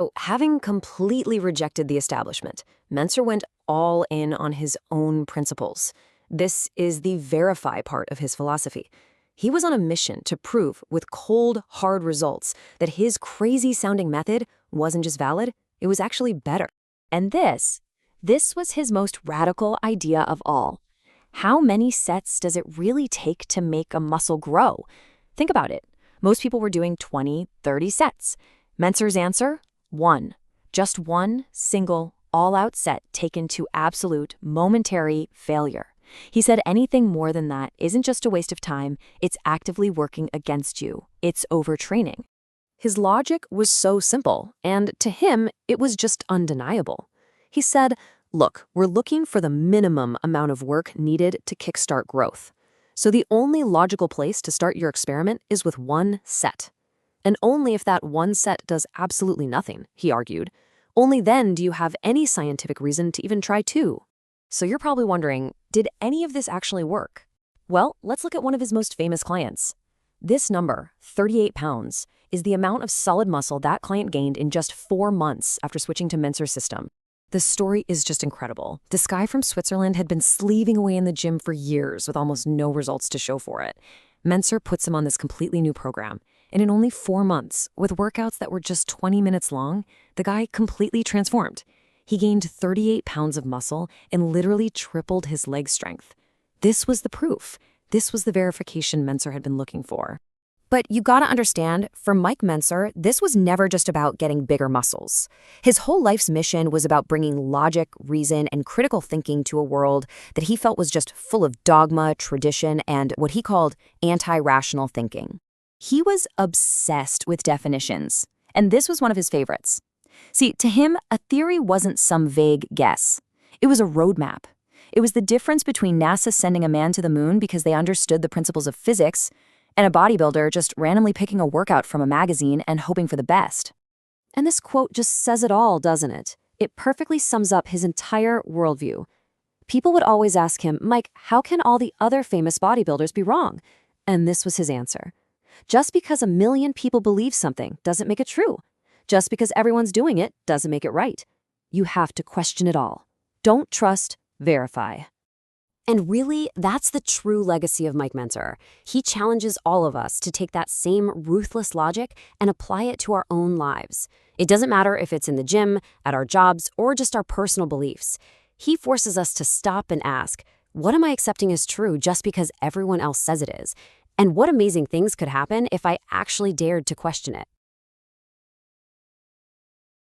So, having completely rejected the establishment, Mentzer went all in on his own principles. This is the verify part of his philosophy. He was on a mission to prove, with cold, hard results, that his crazy-sounding method wasn't just valid, it was actually better. And this was his most radical idea of all. How many sets does it really take to make a muscle grow? Think about it. Most people were doing 20, 30 sets. Mentzer's answer? One. Just one single, all-out set taken to absolute, momentary failure. He said anything more than that isn't just a waste of time, it's actively working against you. It's overtraining. His logic was so simple, and to him, it was just undeniable. He said, look, we're looking for the minimum amount of work needed to kickstart growth. So the only logical place to start your experiment is with one set. And only if that one set does absolutely nothing, he argued. Only then do you have any scientific reason to even try two. So you're probably wondering, did any of this actually work? Well, let's look at one of his most famous clients. This number, 38 pounds, is the amount of solid muscle that client gained in just 4 months after switching to Mentzer's system. The story is just incredible. This guy from Switzerland had been slaving away in the gym for years with almost no results to show for it. Mentzer puts him on this completely new program, and in only 4 months, with workouts that were just 20 minutes long, the guy completely transformed. He gained 38 pounds of muscle and literally tripled his leg strength. This was the proof. This was the verification Mentzer had been looking for. But you gotta understand, for Mike Mentzer, this was never just about getting bigger muscles. His whole life's mission was about bringing logic, reason, and critical thinking to a world that he felt was just full of dogma, tradition, and what he called anti-rational thinking. He was obsessed with definitions, and this was one of his favorites. See, to him, a theory wasn't some vague guess. It was a roadmap. It was the difference between NASA sending a man to the moon because they understood the principles of physics and a bodybuilder just randomly picking a workout from a magazine and hoping for the best. And this quote just says it all, doesn't it? It perfectly sums up his entire worldview. People would always ask him, Mike, how can all the other famous bodybuilders be wrong? And this was his answer. Just because a million people believe something doesn't make it true. Just because everyone's doing it doesn't make it right. You have to question it all. Don't trust, verify. And really, that's the true legacy of Mike Mentzer. He challenges all of us to take that same ruthless logic and apply it to our own lives. It doesn't matter if it's in the gym, at our jobs, or just our personal beliefs. He forces us to stop and ask, what am I accepting as true just because everyone else says it is? And what amazing things could happen if I actually dared to question it?